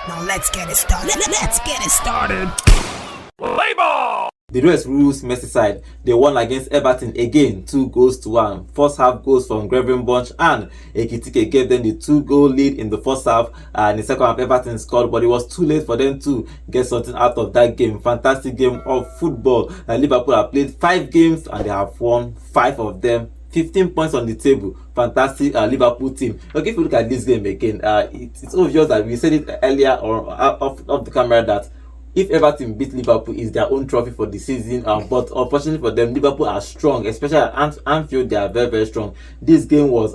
Now let's get it started. Let's get it started. Play ball! The rest rules Merseyside. They won against Everton again, 2-1. First half goals from Gravenberch and Ekitike gave them the 2-goal lead in the first half. And the second half, Everton scored, but it was too late for them to get something out of that game. Fantastic game of football. Liverpool have played 5 games and they have won 5 of them. 15 points on the table. Fantastic Liverpool team. Okay, if you look at this game again, it's obvious that we said it earlier or off the camera that if Everton beat Liverpool, is their own trophy for the season. But unfortunately for them, Liverpool are strong, especially at Anfield. They are very, very strong. This game was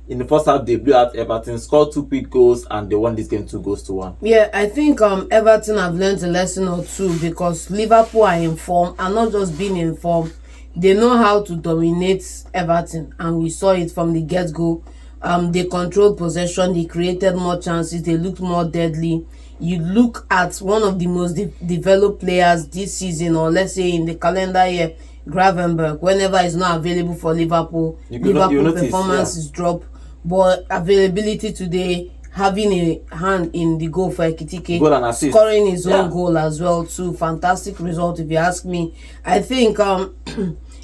in the first half, they blew out Everton, scored 2 quick goals, and they won this game 2-1. Yeah, I think Everton have learned a lesson or two because Liverpool are in form, and not just being in form. They know how to dominate Everton, and we saw it from the get-go. They controlled possession, they created more chances, they looked more deadly. You look at one of the most developed players this season, or let's say in the calendar year, Gravenberch, whenever he's not available for Liverpool, Liverpool performance is drop. But availability today, having a hand in the goal for Ekitike, goal and assist, scoring his own goal as well too. Fantastic result if you ask me. I think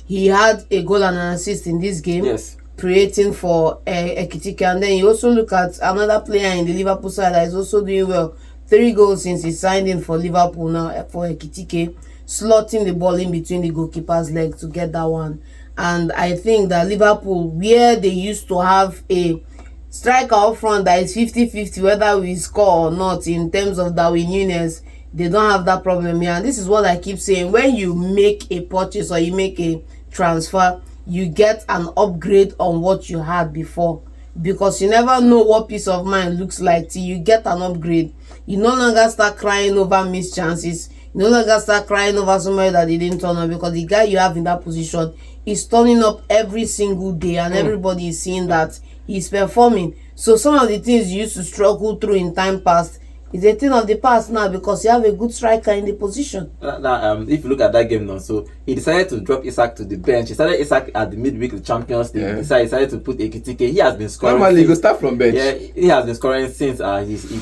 he had a goal and an assist in this game. Yes. Creating for Ekitike, and then you also look at another player in the Liverpool side that is also doing well. 3 goals since he signed in for Liverpool now for Ekitike, slotting the ball in between the goalkeeper's legs to get that one. And I think that Liverpool, where they used to have a striker up front that is 50-50 whether we score or not in terms of Darwin Núñez, they don't have that problem here. And this is what I keep saying: when you make a purchase or you make a transfer, you get an upgrade on what you had before, because you never know what peace of mind looks like till you get an upgrade. You no longer start crying over missed chances. You no longer start crying over somebody that didn't turn up, because the guy you have in that position is turning up every single day, and everybody is seeing that he's performing. So some of the things you used to struggle through in time past is a thing of the past now, because you have a good striker in the position. If you look at that game now, so he decided to drop Isak to the bench. He started Isak at the midweek, the Champions League. He decided to put Ekitike. He has been scoring. Normally, he go start from bench. Yeah, he has been scoring since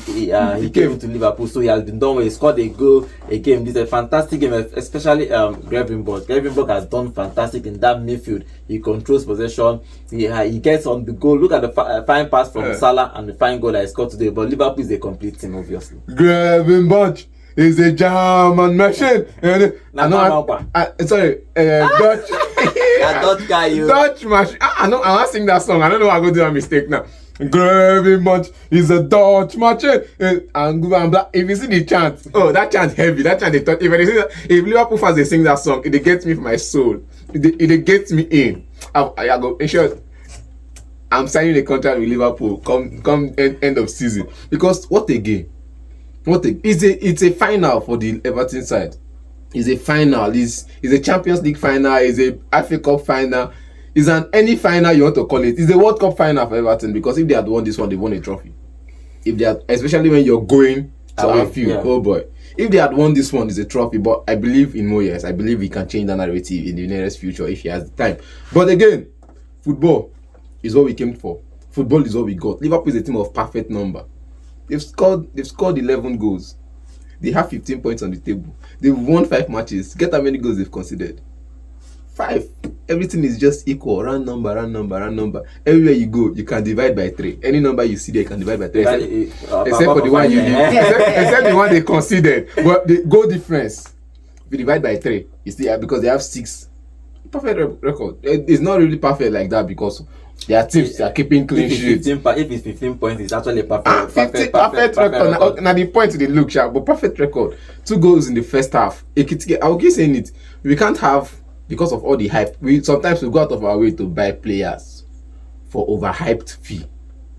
he came to Liverpool. So he has been done well. He scored a goal a game. This is a fantastic game, especially Gravenberch. Gravenberch has done fantastic in that midfield. He controls possession. He gets on the goal. Look at the fine pass from Salah and the fine goal that he scored today. But Liverpool is a complete team, obviously. Gravenberch is a German machine. Sorry, Dutch. Dutch guy, you. Dutch machine. I know. I want to sing that song. I don't know. I'm going to do a mistake now. Gravenberch is a Dutch machine. And if you see the chant, that chant heavy. That chant, if Liverpool fans they sing that song, it gets me from my soul. It gets me in. I go in short. I'm signing a contract with Liverpool come end of season, because what a game! It's a final for the Everton side. It's a final. It's a Champions League final. It's a FA Cup final. It's any final you want to call it. It's a World Cup final for Everton, because if they had won this one, they won a trophy. If they had, especially when you're going to Anfield, oh boy. If they had won this one, it's a trophy. But I believe in more years. I believe he can change the narrative in the nearest future if he has the time. But again, football is what we came for. Football is what we got. Liverpool is a team of perfect number. They've scored 11 goals. They have 15 points on the table. They've won 5 matches. Get how many goals they've conceded? 5. Everything is just equal. Round number. Everywhere you go, you can divide by 3. Any number you see there, you can divide by 3. Except for the one you did. Except the one they conceded. But the goal difference, if you divide by 3, you see, because they have 6. Perfect record. It's not really perfect like that, because their teams are keeping clean sheets. If it's 15 points, it's actually a perfect record. Now the point they look sharp, but perfect record. 2 goals in the first half. I'll keep saying it. We can't have, because of all the hype. Sometimes we go out of our way to buy players for overhyped fee.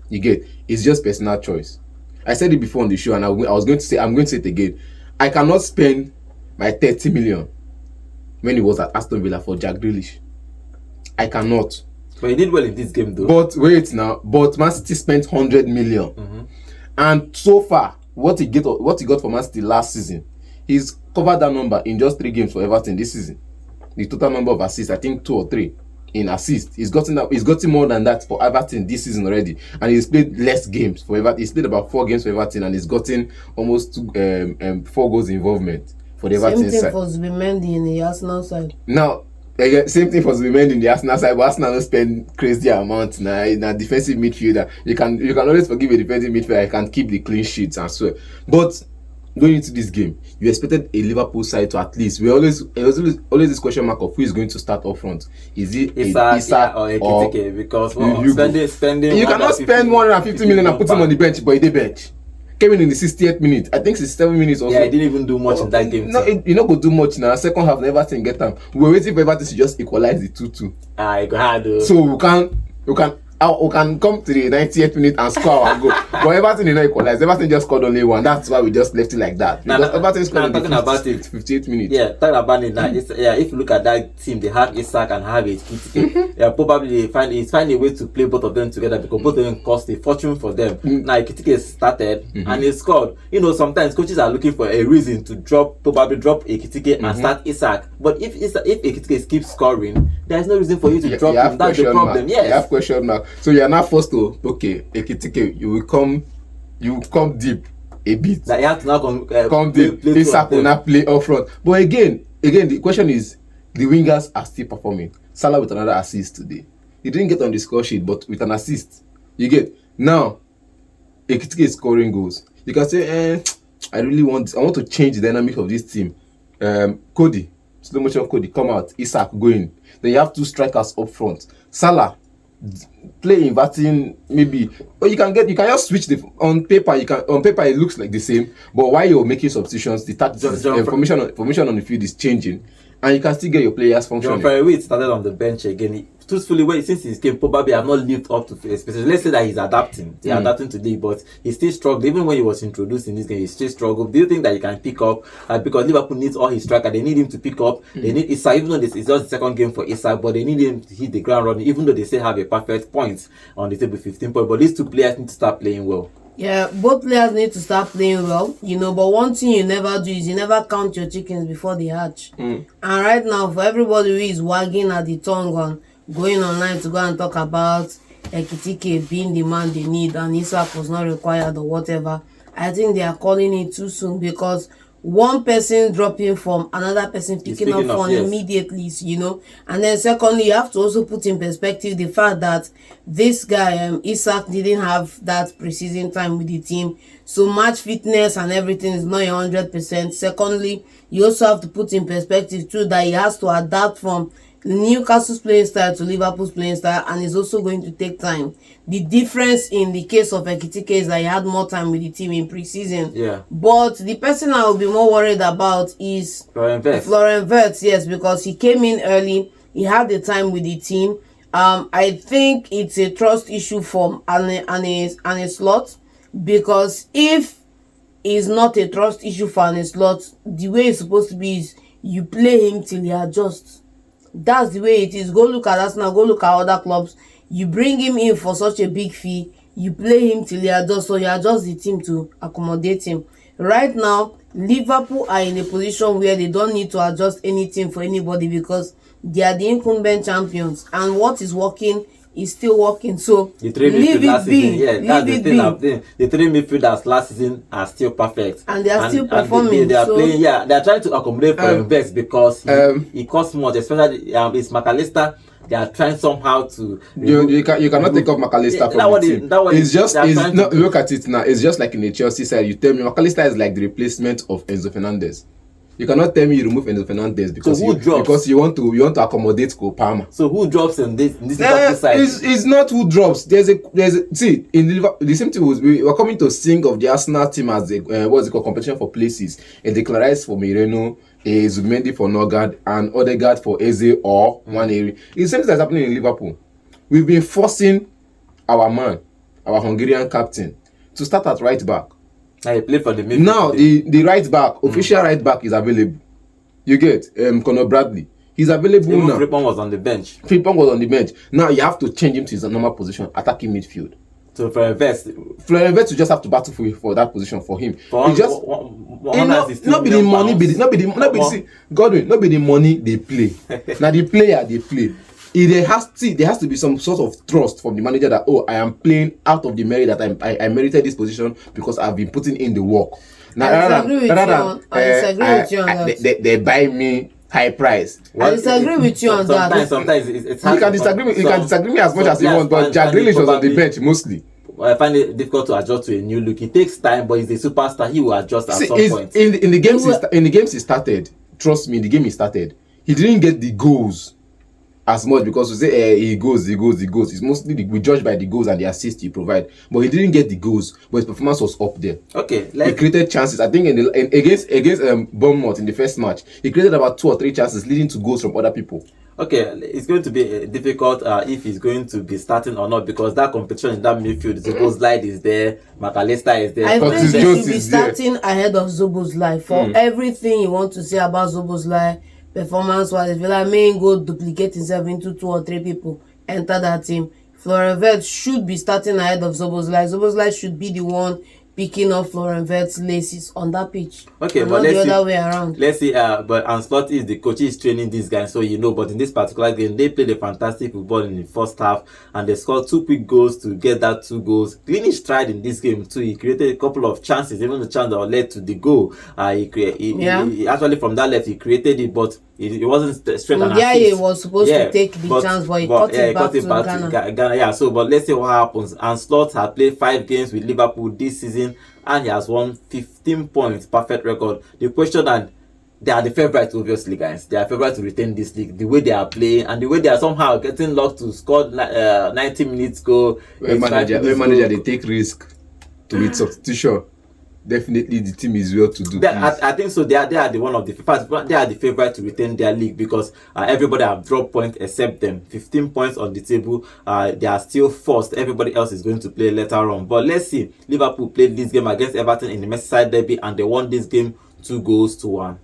You get? It's just personal choice. I said it before on the show, and I'm going to say it again. I cannot spend my 30 million when he was at Aston Villa for Jack Grealish. I cannot. But he did well in this game, though. But wait now. But Man City spent 100 million. And so far, what he got for Man City last season, he's covered that number in just 3 games for Everton this season. The total number of assists, I think 2 or 3. in assists. He's gotten more than that for Everton this season already, and he's played less games for Everton. He's played about 4 games for Everton, and he's gotten almost 4 goals involvement for the Everton side. Same thing for Zubimendi in the Arsenal side. Now, again, same thing for Zubimendi in the Arsenal side, but Arsenal don't spend crazy amounts now. In a defensive midfielder, you can always forgive a defensive midfielder. You can keep the clean sheets and so. But going into this game, you expected a Liverpool side to at least. There was always this question mark of who is going to start up front. Is it Isak or Ekitike? Because spending. You cannot spend 150 million and put him on the bench, but he did bench. Came in the 60th minute. I think 67 minutes also. Yeah, he didn't even do much in that game. No, you not go do much now. Second half, Everton get them. We were waiting for Everton to just equalize the 2-2. So we can come to the 90th minute and score our goal. But Everton did not equalize. Everton just scored only 1. That's why we just left it like that. Because Everton scored in the 58th minute. Yeah, talking about it now. If you look at that team, they have Isak and have Ekitike. Yeah, probably find a way to play both of them together because both of them cost a fortune for them. Now Ekitike started and he scored. You know, sometimes coaches are looking for a reason to probably drop Ekitike and start Isak. But if Ekitike keeps scoring, there is no reason for you to drop him. That's the problem. Yes. You have question mark. So you are now forced to Ekitike, you come deep a bit. That you have to now come deep. Isak will not play up front. But again, the question is the wingers are still performing. Salah with another assist today. He didn't get on the score sheet, but with an assist. You get now Ekitike is scoring goals. You can say, I want to change the dynamic of this team. Cody, slow motion Cody, come out. Isak going. Then you have 2 strikers up front. Salah play inverting maybe, or you can just switch on paper it looks like the same, but while you're making substitutions, the formation on the field is changing, and you can still get your players functioning. John Ferry started on the bench again. Truthfully, since his game probably have not lived up to expectations. Let's say that he's adapting. He's adapting today, but he still struggled. Even when he was introduced in this game, he still struggled. Do you think that he can pick up? Because Liverpool needs all his striker. They need him to pick up. They need Isak, even though this is just the second game for Isak, but they need him to hit the ground running, even though they still have a perfect point on the table, 15 points. But these 2 players need to start playing well. Yeah, both players need to start playing well, but one thing you never do is you never count your chickens before they hatch. And right now, for everybody who is wagging at the tongue on going online to go and talk about Ekitike being the man they need and Isak was not required or whatever, I think they are calling it too soon, because one person dropping from another person picking up from immediately, and then secondly, you have to also put in perspective the fact that this guy Isak didn't have that preseason time with the team, so match fitness and everything is not 100%. Secondly, you also have to put in perspective too that he has to adapt from Newcastle's playing style to Liverpool's playing style, and it's also going to take time. The difference in the case of Ekitike is that he had more time with the team in pre-season. Yeah. But the person I will be more worried about is Florian Wirtz, yes, because he came in early, he had the time with the team. I think it's a trust issue from Arne Slot, because if it's not a trust issue for Arne Slot, the way it's supposed to be is you play him till he adjusts. That's the way it is. Go look at Arsenal, go look at other clubs. You bring him in for such a big fee, you play him till he adjusts, so you adjust the team to accommodate him. Right now, Liverpool are in a position where they don't need to adjust anything for anybody because they are the incumbent champions, and what is working is still working. So the 3 midfielders last season, that's the thing. The 3 midfielders last season are still perfect, and they are still performing. They are playing. Yeah, they are trying to accommodate for Invest because he costs much, especially it's McAllister. They are trying somehow to. You cannot take off McAllister from the team. Look at it now. It's just like in the Chelsea side. You tell me McAllister is like the replacement of Enzo Fernandez. You cannot tell me you remove Enzo Fernandez because you want to accommodate Cole Palmer. So who drops in this side? It's not who drops. There's a see in the same thing. We were coming to sing of the Arsenal team as a what's it called, competition for places. A Declarise for Moreno, a Zubimendi for Norgard, and Odegaard for Eze or one area. It's the same thing that's happening in Liverpool. We've been forcing our Hungarian captain, to start at right back. I play for the midfield. Now the right back, official right back is available. You get Conor Bradley. He's available now. Frimpong was on the bench. Now you have to change him to his normal position, attacking midfield. So Florian Wirtz will just have to battle for that position for him. Not be the money they play. Now the player they play. there has to be some sort of trust from the manager that, I am playing out of the merit that I merited this position because I've been putting in the work. Now, I disagree with you on that. They buy me high price. I disagree with you on that. Sometimes it's You can disagree me as much as you want, but Jack Grealish was on the bench mostly. I find it difficult to adjust to a new look. It takes time, but he's a superstar. He will adjust at some point. In the games he started, trust me, in the game he started, he didn't get the goals as much because we say he goes. It's mostly we judge by the goals and the assists he provide, but he didn't get the goals. But his performance was up there. Okay, he created chances. I think against Bournemouth in the first match, he created about 2 or 3 chances leading to goals from other people. Okay, it's going to be difficult if he's going to be starting or not because that competition in that midfield, Zoboslai is there, McAllister is there. I think he should be starting ahead of Zoboslai for everything you want to say about Zoboslai. Performance-wise, if you like main go duplicate himself into 2 or 3 people, enter that team. Florian Wirtz should be starting ahead of Zoboslai. Zoboslai should be the one picking up Florian Wirtz's laces on that pitch. Okay, but let's see. Other way around. Let's see. But Ancelotti is the coach. He's training these guys, so you know. But in this particular game, they played a fantastic football in the first half, and they scored 2 quick goals to get that 2 goals. Grealish tried in this game too. He created a couple of chances, even the chance that led to the goal. He actually from that left he created it, but it wasn't straight on. Yeah, he was supposed to take the chance, but he cut it back to Ghana. Yeah, so but let's see what happens. Ancelotti has played 5 games with Liverpool this season, and he has won 15 points, perfect record. The question, and they are the favourites, obviously, guys. They are favourites to retain this league. The way they are playing and the way they are somehow getting luck to score 90 minutes goal. When manager they take risk to with substitution. Definitely the team is well to do. I think so. They are the one of the they are the favourite to retain their league because everybody have dropped points except them. 15 points on the table. They are still first. Everybody else is going to play later on. But let's see. Liverpool played this game against Everton in the Merseyside Derby and they won this game 2-1.